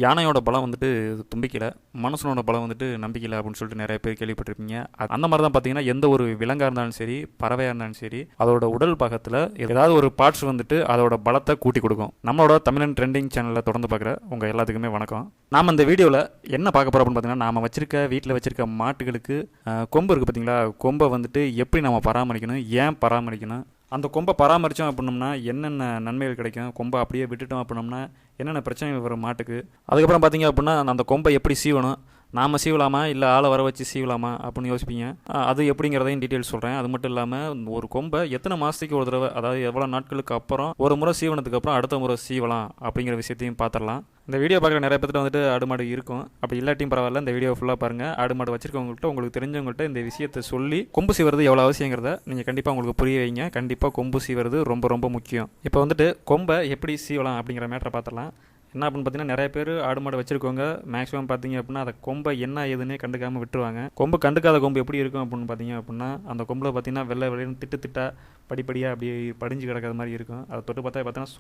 யானையோட பலம் வந்துட்டு தும்பிக்கையில், மனுஷனோட பலம் வந்துட்டு நம்பிக்கையில் அப்படின்னு சொல்லிட்டு நிறைய பேர் கேள்விப்பட்டிருப்பீங்க. அந்த மாதிரி தான் பார்த்தீங்கன்னா எந்த ஒரு விலங்காக இருந்தாலும் சரி, பறவையாக இருந்தாலும் சரி, அதோட உடல் பாகத்தில் ஏதாவது ஒரு பார்ட்ஸ் வந்துட்டு அதோட பலத்தை கூட்டி கொடுக்கும். நம்மளோட தமிழன் ட்ரெண்டிங் சேனலில் தொடர்ந்து பார்க்குற உங்கள் எல்லாத்துக்குமே வணக்கம். நாம் இந்த வீடியோவில் என்ன பார்க்க போகிறோம் அப்படின்னு பார்த்தீங்கன்னா, நாம் வீட்டில் வச்சிருக்க மாட்டுகளுக்கு கொம்பு இருக்குது பார்த்தீங்களா, கொம்பை வந்துட்டு எப்படி நம்ம பராமரிக்கணும், ஏன் பராமரிக்கணும், அந்த கொம்பை பராமரித்தோம் அப்படின்னோம்னா என்னென்ன நன்மைகள் கிடைக்கும், கொம்பை அப்படியே விட்டுட்டோம் அப்படின்னோம்னா என்னென்ன பிரச்சனைகள் வரும் மாட்டுக்கு, அதுக்கப்புறம் பார்த்தீங்க அப்படின்னா அந்த கொம்பை எப்படி சீவணும், நாம் சீவலாமா இல்லை ஆளை வர வச்சு சீவலாமா அப்படின்னு யோசிப்பீங்க. அது எப்படிங்கிறதையும் டீட்டெயில்ஸ் சொல்கிறேன். அது மட்டும் இல்லாமல் ஒரு கொம்பை எத்தனை மாதத்துக்கு ஒரு தடவை, அதாவது எவ்வளோ நாட்களுக்கு அப்புறம் ஒரு முறை சீவனத்துக்கு அப்புறம் அடுத்த முறை சீவலாம் அப்படிங்கிற விஷயத்தையும் பார்த்துடலாம். இந்த வீடியோ பார்க்குற நிறைய பேர்கிட்ட வந்துட்டு ஆடு மாடு இருக்கும். அப்படி இல்லாட்டியும் பரவாயில்ல, இந்த வீடியோ ஃபுல்லாக பாருங்கள். ஆடு மாடு வச்சிருக்கவங்கள்ட்ட, உங்களுக்கு தெரிஞ்சவங்கள்ட்ட இந்த விஷயத்தை சொல்லி கொம்பு சீவுறது எவ்வளோ அவசியங்கிறத நீங்கள் கண்டிப்பாக உங்களுக்கு புரிய வைங்க. கண்டிப்பாக கொம்பு சீவுறது ரொம்ப ரொம்ப முக்கியம். இப்போ வந்துட்டு கொம்பை எப்படி சீவலாம் அப்படிங்கிற மேட்டரை பார்த்துடலாம். என்ன அப்படின்னு பார்த்தீங்கன்னா, நிறைய பேர் ஆடு மாடு வச்சிருக்கவங்க மேக்ஸிமம் பார்த்தீங்க அப்படின்னா அதை கொம்பை என்ன ஏதுன்னே கண்டுக்காமல் விட்டுருவாங்க. கொம்பு கண்டுக்காத கொம்பு எப்படி இருக்கும் அப்படின்னு பார்த்தீங்க அப்படின்னா, அந்த கொம்பில் பார்த்தீங்கன்னா வெள்ளை வெளியே திட்டா படிப்படியாக அப்படி படிஞ்சு கிடக்கிற மாதிரி இருக்கும். அதை தொட்டு பார்த்தீங்கன்னா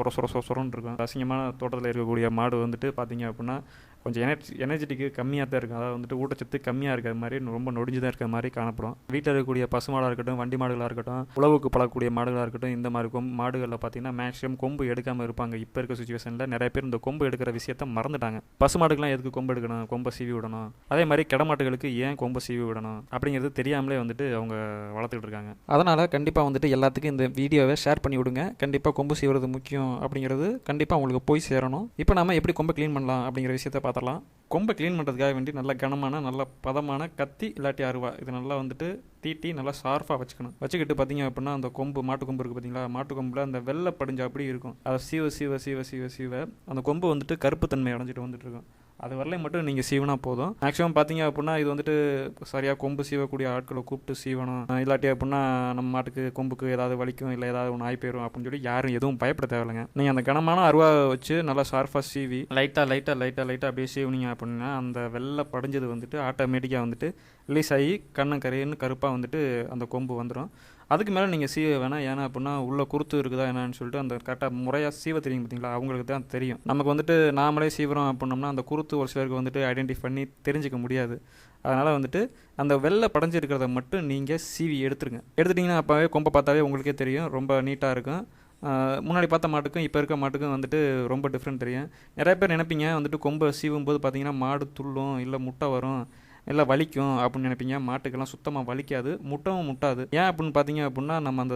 சொரன்னு இருக்கும். அசிங்கமான தோட்டத்தில் இருக்கக்கூடிய மாடு வந்துட்டு பார்த்தீங்க அப்படின்னா கொஞ்சம் எனர்ஜெட்டிக்கு கம்மியாக தான் இருக்கும். அதாவது வந்துட்டு ஊட்டச்சத்து கம்மியாக இருக்கிற மாதிரி, ரொம்ப நொடிஞ்சு தான் இருக்கிற மாதிரி காணப்படும். வீட்டில் இருக்கக்கூடிய பசு மாடாக இருக்கட்டும், வண்டி மாடுகளாக இருக்கட்டும், உழவுக்கு பழக்கூடிய மாடுகளாக இருக்கட்டும், இந்த மாதிரி மாடுகளில் பார்த்தீங்கன்னா மேக்ஸிமம் கொம்பு எடுக்காமல் இருப்பாங்க. இப்போ இருக்க சுச்சுவேஷனில் நிறைய பேர் இந்த கொம்பு எடுக்கிற விஷயத்த மறந்துட்டாங்க. பசு மாடுகள்லாம் எதுக்கு கொம்பு எடுக்கணும், கொம்பை சீவி விடணும், அதே மாதிரி கிடமாட்டுகளுக்கு ஏன் கொம்பை சீவி விடணும் அப்படிங்கிறது தெரியாமலே வந்துட்டு அவங்க வளர்த்துக்கிட்டு இருக்காங்க. அதனால் கண்டிப்பாக வந்துட்டு எல்லாத்துக்கும் இந்த வீடியோவை ஷேர் பண்ணி விடுங்க. கண்டிப்பாக கொம்பு சீவுறது முக்கியம் அப்படிங்கிறது கண்டிப்பாக உங்களுக்கு போய் சேரணும். இப்போ நம்ம எப்படி கொம்பை க்ளீன் பண்ணலாம் அப்படிங்கிற விஷயத்த பார்த்துடலாம். கொம்பை க்ளீன் பண்ணுறதுக்காக வேண்டி நல்ல கனமான, நல்ல பதமான கத்தி இல்லாட்டி அருவா இது நல்லா வந்துட்டு தீட்டி நல்லா ஷார்ப்பாக வச்சுக்கிட்டு பார்த்தீங்க அப்படின்னா அந்த கொம்பு, மாட்டு கொம்பு இருக்குது பார்த்தீங்களா, மாட்டு கொம்பில் அந்த வெள்ளை படிஞ்ச அப்படி இருக்கும். அதை சீவ அந்த கொம்பு வந்துட்டு கருப்பு தன்மை அடைஞ்சிட்டு வந்துட்டு இருக்கும். அது வரலையும் மட்டும் நீங்கள் சீவனா போதும். மேக்ஸிமம் பார்த்தீங்க அப்படின்னா இது வந்துட்டு சரியாக கொம்பு சீவக்கூடிய ஆட்களை கூப்பிட்டு சீவணும். இல்லாட்டி அப்படின்னா நம்ம மாட்டுக்கு கொம்புக்கு ஏதாவது வலிக்கும், இல்லை ஏதாவது ஒன்று ஆகி போயிடும் அப்படின்னு சொல்லி யாரும் எதுவும் பயப்பட தேவையில்லைங்க. நீங்கள் அந்த கனமான அருவா வச்சு நல்லா ஷார்ப்பாக சீவி லைட்டாக அப்படியே சீவினீங்க அப்படின்னா அந்த வெள்ளை படிஞ்சது வந்துட்டு ஆட்டோமேட்டிக்காக வந்துட்டு ரிலீஸ் ஆகி கரையின்னு கருப்பாக வந்துட்டு அந்த கொம்பு வந்துடும். அதுக்கு மேலே நீங்கள் சீவ வேணாம். ஏன்னா அப்படின்னா உள்ள குருத்து இருக்குதா என்னன்னு சொல்லிட்டு அந்த கரெக்டாக முறையாக சீவ தெரியும் பார்த்தீங்களா, அவங்களுக்கு தான் தெரியும். நமக்கு வந்துட்டு நாமளே சீவுறோம் அப்படின்னோம்னா அந்த குருத்து ஒரு சிலருக்கு வந்துட்டு ஐடென்டிஃபை பண்ணி தெரிஞ்சிக்க முடியாது. அதனால் வந்துட்டு அந்த வெள்ளை படைஞ்சிருக்கிறத மட்டும் நீங்கள் சீவி எடுத்துட்டிங்கன்னா அப்போவே கொம்பை பார்த்தாவே உங்களுக்கே தெரியும், ரொம்ப நீட்டாக இருக்கும். முன்னாடி பார்த்த மாட்டுக்கும் இப்போ இருக்க மாட்டுக்கும் வந்துட்டு ரொம்ப டிஃப்ரெண்ட் தெரியும். நிறைய பேர் நினைப்பீங்க வந்துட்டு கொம்பை சீவும் போது பார்த்தீங்கன்னா மாடு துள்ளும், இல்லை முட்டை வரும், இல்லை வலிக்கும் அப்படின்னு நினைப்பீங்க. மாட்டுக்கெல்லாம் சுத்தமாக வலிக்காது, முட்டவும் முட்டாது. ஏன் அப்படின்னு பார்த்தீங்க அப்படின்னா நம்ம அந்த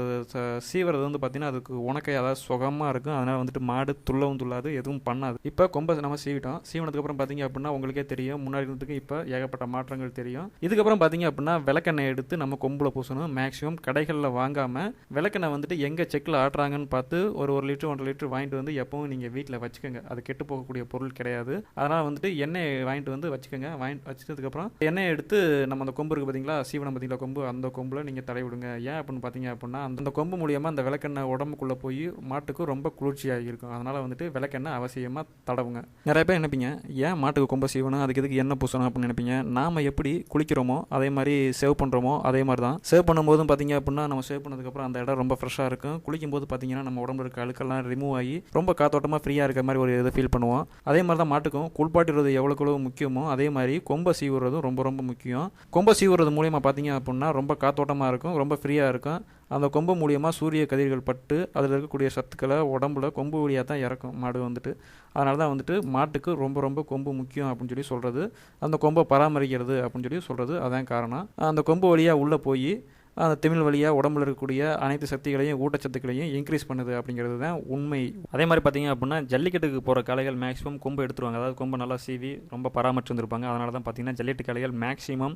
சீவறது வந்து பார்த்தீங்கன்னா அதுக்கு உனக்கை அதாவது சுகமாக இருக்கும். அதனால் வந்துட்டு மாடு துள்ளவும் துள்ளாது, எதுவும் பண்ணாது. இப்போ கொம்பை நம்ம சீவினதுக்கப்புறம் பார்த்தீங்க அப்படின்னா உங்களுக்கே தெரியும், முன்னாடி இருந்ததுக்கு இப்போ ஏகப்பட்ட மாற்றங்கள் தெரியும். இதுக்கப்புறம் பார்த்தீங்க அப்படின்னா விளக்கெண்ணெய் எடுத்து நம்ம கொம்பில் பூசணும். மேக்ஸிமம் கடைகளில் வாங்காமல் விளக்கெண்ணெய் வந்துட்டு எங்கே செக்கில் ஆட்டுறாங்கன்னு பார்த்து ஒரு லிட்டர் 1.5 லிட்டர் வாங்கிட்டு வந்து எப்பவும் நீங்கள் வீட்டில் வச்சுக்கோங்க. அது கெட்டு போகக்கூடிய பொருள் கிடையாது. அதனால் வந்துட்டு எண்ணெய் வாங்கிட்டு வந்து வச்சுக்கோங்க. வச்சுட்டதுக்கப்புறம் எண்ணெய் எடுத்து நம்ம அந்த கொம்பு இருக்குது பார்த்தீங்களா, சீவனம் பார்த்தீங்களா கொம்பு, அந்த கொம்பில் நீங்கள் தடவி விடுங்க. ஏன் அப்படின்னு பார்த்தீங்க அப்படின்னா அந்த கொம்பு மூலியமாக அந்த விளக்கெண்ணெய் உடம்புக்குள்ளே போய் மாட்டுக்கு ரொம்ப குளிர்ச்சியாக இருக்கும். அதனால் வந்துட்டு விளக்கெண்ணெய் அவசியமாக தடவுங்க. நிறைய பேர் நினைப்பீங்க ஏன் மாட்டுக்கு கொம்பை சீவணும், அதுக்கு எதுக்கு எண்ணெய் பூசணும் அப்படின்னு நினைப்பீங்க. நாம் எப்படி குளிக்கிறோமோ அதே மாதிரி சேவ் பண்ணுறோமோ அதே மாதிரி தான். சேவ் பண்ணும்போதும் பார்த்தீங்க அப்படின்னா நம்ம சேவ் பண்ணதுக்கப்புறம் அந்த இடம் ரொம்ப ஃப்ரெஷ்ஷாக இருக்கும். குளிக்கும்போது பார்த்தீங்கன்னா நம்ம உடம்புல இருக்க அழுக்கெல்லாம் ரிமூவ் ஆகி ரொம்ப காத்தோட்டமாக ஃப்ரீயாக இருக்க மாதிரி ஒரு இதை ஃபீல் பண்ணுவோம். அதே மாதிரி தான் மாட்டுக்கும் குளிப்பாட்டுறது எவ்வளோ முக்கியமோ அதே மாதிரி கொம்பை சீவுறதும் ரொம்ப ரொம்ப முக்கியம். கொம்பை சீவுறது மூலியமாக பார்த்தீங்க அப்படின்னா ரொம்ப காத்தோட்டமாக இருக்கும், ரொம்ப ஃப்ரீயாக இருக்கும். அந்த கொம்பு மூலியமாக சூரிய கதிர்கள் பட்டு அதில் இருக்கக்கூடிய சத்துக்களை உடம்புல கொம்பு வழியாக தான் இறக்கும் மாடு வந்துட்டு. அதனால தான் வந்துட்டு மாட்டுக்கு ரொம்ப ரொம்ப கொம்பு முக்கியம் அப்படின்னு சொல்லி சொல்கிறது, அந்த கொம்பை பராமரிக்கிறது அப்படின்னு சொல்லி சொல்கிறது அதான் காரணம். அந்த கொம்பு வழியாக உள்ளே போய் அந்த திமிழ் வழியாக உடம்புல இருக்கக்கூடிய அனைத்து சக்திகளையும் ஊட்டச்சத்துக்களையும் இன்க்ரீஸ் பண்ணுது அப்படிங்கிறது தான் உண்மை. அதே மாதிரி பார்த்தீங்க அப்படின்னா ஜல்லிக்கட்டுக்கு போகிற காளைகள் மேக்ஸிமம் கொம்பு எடுத்துருவாங்க. அதாவது கொம்பை நல்லா சீவி ரொம்ப பராமரிச்சு வந்துருப்பாங்க. அதனால தான் பார்த்தீங்கன்னா ஜல்லிக்கட்டு காளைகள் மேக்ஸிமம்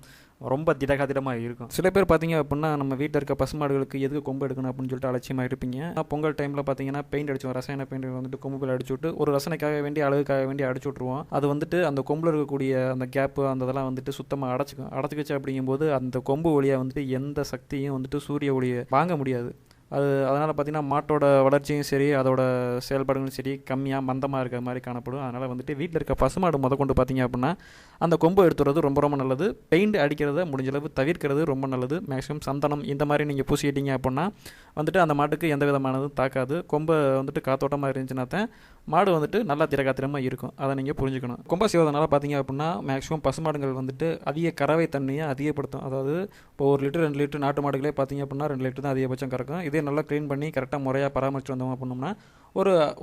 ரொம்ப திடகாதிடமாக இருக்கும். சில பேர் பார்த்தீங்க அப்படின்னா நம்ம வீட்டில் இருக்க பசுமாடுகளுக்கு எதுக்கு கொம்பு எடுக்கணும் அப்படின்னு சொல்லிட்டு அலட்சியமாக இருப்பீங்க. பொங்கல் டைமில் பார்த்தீங்கன்னா பெயிண்ட் அடிச்சோம், ரசாயன பெயிண்ட் வந்துட்டு கொம்புகள் அடிச்சு விட்டு ஒரு ரசனைக்காக வேண்டி அழகுக்காக வேண்டி அடிச்சு விட்ருவோம். அது வந்துட்டு அந்த கொம்பில் இருக்கக்கூடிய அந்த கேப்பு அந்த இதெல்லாம் வந்துட்டு சுத்தமாக அடைச்சிக்குச்சு அப்படிங்கும்போது அந்த கொம்பு வழியாக வந்துட்டு எந்த சக்தியும் வந்துட்டு சூரிய ஒளியை வாங்க முடியாது. அதனால் பார்த்திங்கன்னா மாட்டோட வளர்ச்சியும் சரி அதோட செயல்பாடுகளும் சரி கம்மியாக மந்தமாக இருக்கிற மாதிரி காணப்படும். அதனால் வந்துட்டு வீட்டில் இருக்க பசுமாடு கொண்டு பார்த்திங்க அப்படின்னா அந்த கொம்பை எடுத்துறது ரொம்ப ரொம்ப நல்லது. பெயிண்ட் அடிக்கிறத முடிஞ்சளவு தவிர்க்கிறது ரொம்ப நல்லது. மேக்ஸிமம் சந்தனம் இந்த மாதிரி நீங்கள் பூசிக்கிட்டீங்க அப்படின்னா வந்துட்டு அந்த மாட்டுக்கு எந்த விதமானதும் தாக்காது. கொம்பை வந்துட்டு காத்தோட்டமாக இருந்துச்சுன்னா தான் மாடு வந்துட்டு நல்லா திரகாத்திரமாக இருக்கும். அதை நீங்கள் புரிஞ்சுக்கணும். கொம்பை செய்வதனால பார்த்தீங்க அப்படின்னா மேக்ஸிமம் பசுமாடுகள் வந்துட்டு அதிக கறவை தன்மையை அதிகப்படுத்தும். அதாவது இப்போ 1 லிட்டர் 2 லிட்டர் நாட்டு மாடுகளே பார்த்தீங்க அப்படின்னா 2 லிட்டர் தான் அதிகபட்சம் கறக்கும். இதே நல்லா க்ளீன் பண்ணி கரெக்டாக முறையாக பராமரிச்சு வந்தோம் அப்படின்னோம்னா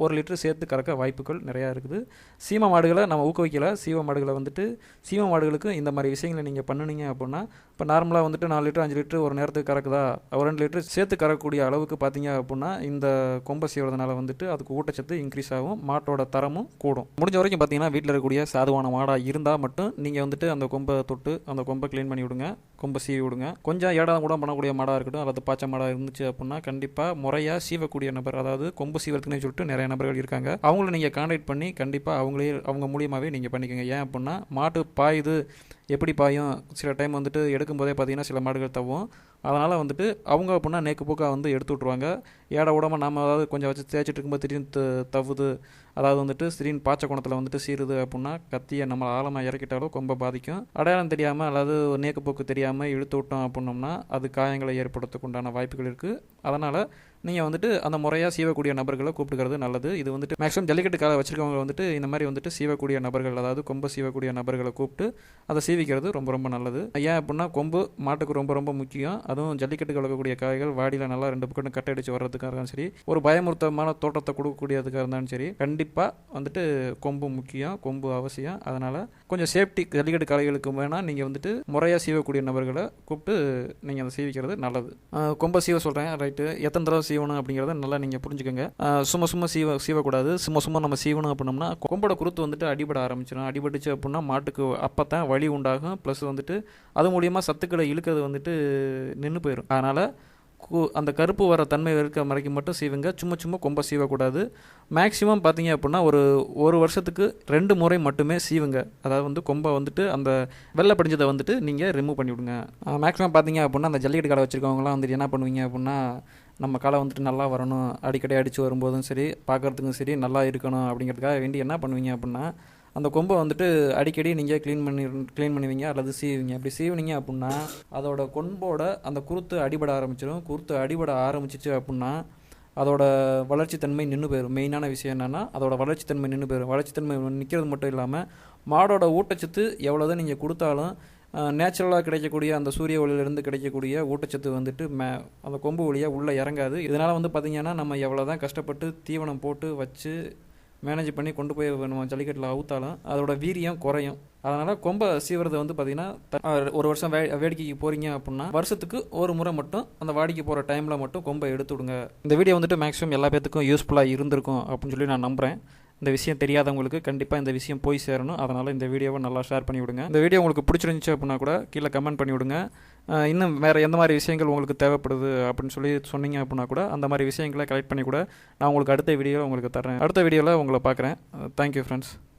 ஒரு லிட்டர் சேர்த்து கறக்க வாய்ப்புகள் நிறையா இருக்குது. சீம மாடுகளை நம்ம ஊக்குவிக்கல. சீம மாடுகளை வந்துட்டு சீம மாடுகளுக்கு இந்த மாதிரி விஷயங்களை நீங்கள் பண்ணுனீங்க அப்படின்னா இப்போ நார்மலாக வந்துட்டு 4 லிட்டர் 5 லிட்டர் ஒரு நேரத்துக்கு கறக்குதா, ஒரு 2 லிட்டர் சேர்த்து கறக்கக்கூடிய அளவுக்கு பார்த்தீங்க அப்படின்னா இந்த கொம்பை செய்வதனால வந்துட்டு அதுக்கு ஊட்டச்சத்து இன்க்ரீஸ் ஆகும், மாட்டோட தரமும் கூடும். முடிஞ்ச வரைக்கும் பார்த்தீங்கன்னா வீட்டில் இருக்கக்கூடிய சாதுவான மாடாக இருந்தால் மட்டும் நீங்கள் வந்துட்டு அந்த கொம்பை தொட்டு அந்த கொம்பை க்ளீன் பண்ணி விடுங்க, கொம்பை சீவி விடுங்க. கொஞ்சம் ஏடாதான் கூட பண்ணக்கூடிய மாடாக இருக்கட்டும் அல்லது பாய்ச்ச மாடாக இருந்துச்சு அப்படின்னா கண்டிப்பாக முறையாக சீவக்கூடிய நபர், அதாவது கொம்பு சீவத்துக்குன்னு சொல்லிட்டு நிறைய நபர்கள் இருக்காங்க. அவங்கள நீங்கள் கான்டாக்ட் பண்ணி கண்டிப்பாக அவங்க மூலியமாகவே நீங்கள் பண்ணிக்கோங்க. ஏன் அப்படின்னா மாட்டு பாயுது எப்படி பாயும், சில டைம் வந்துட்டு எடுக்கும்போதே பார்த்தீங்கன்னா சில மாடுகள் தவும். அதனால் வந்துட்டு அவங்க அப்படின்னா நேக்கு போக்காக வந்து எடுத்து விட்ருவாங்க. ஏடை விடாமல் நம்ம அதாவது கொஞ்சம் வச்சு தேய்ச்சிட்டு இருக்கும்போது திடீர்னு தவுது, அதாவது வந்துட்டு திடீர்னு பாய்ச்ச குணத்தில் வந்துட்டு சீருது அப்படின்னா கத்தியை நம்ம ஆழமாக இறக்கிட்டாலும் கொம்பை பாதிக்கும். அடையாளம் தெரியாமல் அல்லது நேக்கு போக்கு தெரியாமல் இழுத்து விட்டோம் அப்படின்னோம்னா அது காயங்களை ஏற்படுத்தக்குண்டான வாய்ப்புகள் இருக்குது. அதனால் நீங்கள் வந்துட்டு அந்த முறையாக சீவக்கூடிய நபர்களை கூப்பிட்டுக்கிறது நல்லது. இது வந்துட்டு மேக்ஸிமம் ஜல்லிக்கட்டு காலை வச்சுருக்கவங்க வந்துட்டு இந்த மாதிரி வந்துட்டு சீவக்கூடிய நபர்கள், அதாவது கொம்பை சீவக்கூடிய நபர்களை கூப்பிட்டு அதை சீவிக்கிறது ரொம்ப ரொம்ப நல்லது. ஏன் அப்படின்னா கொம்பு மாட்டுக்கு ரொம்ப ரொம்ப முக்கியம். அதுவும் ஜல்லிக்கட்டு கலக்கக்கூடிய காய்கள் வாடியில் நல்லா 2 பக்கம் கட்டை அடித்து வர்றதுக்காக இருந்தாலும் சரி, ஒரு பயமுறுத்தமான தோட்டத்தை கொடுக்கக்கூடியதுக்காக இருந்தாலும் சரி, கண்டிப்பாக வந்துட்டு கொம்பு முக்கியம், கொம்பு அவசியம். அதனால் கொஞ்சம் சேஃப்டி ஜல்லிக்கட்டு காளைகளுக்கு வேணால் நீங்கள் வந்துட்டு முறையாக சீவக்கூடிய நபர்களை கூப்பிட்டு நீங்கள் அதை சீவிக்கிறது நல்லது. கொம்பை சீவ சொல்கிறேன் ரைட்டு, எத்தனை தடவை சீவணும் அப்படிங்கிறத நல்லா நீங்கள் புரிஞ்சுக்கோங்க. சும்மா சீவக்கூடாது. சும்மா நம்ம சீவணும் அப்படின்னோம்னா கொம்போட குருத்து வந்துட்டு அடிபட ஆரம்பிச்சிடும். அடிபட்டுச்சு அப்படின்னா மாட்டுக்கு அப்போ தான் வலி உண்டாகும். ப்ளஸ் வந்துட்டு அது மூலியமாக சத்துக்களை இழுக்கிறது வந்துட்டு நின்று போயிடும். அதனால் அந்த கருப்பு வர தன்மை இருக்க வரைக்கும் மட்டும் சீவுங்க. சும்மா கொம்பை சீவக்கூடாது. மேக்ஸிமம் பார்த்தீங்க அப்படின்னா ஒரு வருஷத்துக்கு 2 முறை மட்டுமே சீவுங்க. அதாவது வந்து கொம்பை வந்துட்டு அந்த வெள்ளை படிஞ்சதை வந்துட்டு நீங்கள் ரிமூவ் பண்ணி விடுங்க. மேக்ஸிமம் பார்த்தீங்க அப்படின்னா அந்த ஜல்லிக்கட்டு கடை வச்சுருக்கவங்களாம் வந்துட்டு என்ன பண்ணுவீங்க அப்படின்னா நம்ம காலை வந்துட்டு நல்லா வரணும், அடிக்கடி அடித்து வரும்போதும் சரி பார்க்குறதுக்கும் சரி நல்லா இருக்கணும் அப்படிங்கிறதுக்காக வேண்டி என்ன பண்ணுவீங்க அப்படின்னா அந்த கொம்பை வந்துட்டு அடிக்கடி நீங்கள் க்ளீன் பண்ணுவீங்க அல்லது சீவுவீங்க. அப்படி சீவினீங்க அப்படின்னா அதோட கொம்போட அந்த குருத்து அடிபட ஆரம்பிச்சிடும். குருத்து அடிபட ஆரம்பிச்சிச்சு அப்படின்னா அதோட வளர்ச்சித்தன்மை நின்று போயிடும். மெயினான விஷயம் என்னென்னா அதோட வளர்ச்சித்தன்மை நின்று போயிடும். வளர்ச்சித்தன்மை நிற்கிறது மட்டும் இல்லாமல் மாடோட ஊட்டச்சத்து எவ்வளோதான் நீங்கள் கொடுத்தாலும் நேச்சுரலாக கிடைக்கக்கூடிய அந்த சூரிய ஒளியிலிருந்து கிடைக்கக்கூடிய ஊட்டச்சத்து வந்துட்டு அந்த கொம்பு வழியாக உள்ளே இறங்காது. இதனால் வந்து பார்த்திங்கன்னா நம்ம எவ்வளோ தான் கஷ்டப்பட்டு தீவனம் போட்டு வச்சு மேனேஜ் பண்ணி கொண்டு போய் நம்ம ஜல்லிக்கட்டில் அவுத்தாலும் அதோட வீரியம் குறையும். அதனால் கொம்பை சீவுறது வந்து பார்த்திங்கன்னா ஒரு வருஷம் வேடிக்கைக்கு போகிறீங்க அப்படின்னா வருஷத்துக்கு ஒரு முறை மட்டும் அந்த வாடிக்கை போகிற டைமில் மட்டும் கொம்பை எடுத்து விடுங்க. இந்த வீடியோ வந்துட்டு மேக்ஸிமம் எல்லா பேத்துக்கும் யூஸ்ஃபுல்லாக இருந்திருக்கும் அப்படின்னு சொல்லி நான் நம்புகிறேன். இந்த விஷயம் தெரியாதவங்களுக்கு கண்டிப்பாக இந்த விஷயம் போய் சேரணும். அதனால் இந்த வீடியோவை நல்லா ஷேர் பண்ணி விடுங்க. இந்த வீடியோ உங்களுக்கு பிடிச்சிருந்துச்சு அப்படின்னா கூட கீழே கமெண்ட் பண்ணி விடுங்க. இன்னும் வேறு எந்த மாதிரி விஷயங்கள் உங்களுக்கு தேவைப்படுது அப்படின்னு சொல்லி சொன்னீங்க அப்படின்னா கூட அந்த மாதிரி விஷயங்களை கலெக்ட் பண்ணி கூட நான் உங்களுக்கு அடுத்த வீடியோவில் உங்களுக்கு தரேன். அடுத்த வீடியோவில் உங்களை பார்க்குறேன். Thank you friends.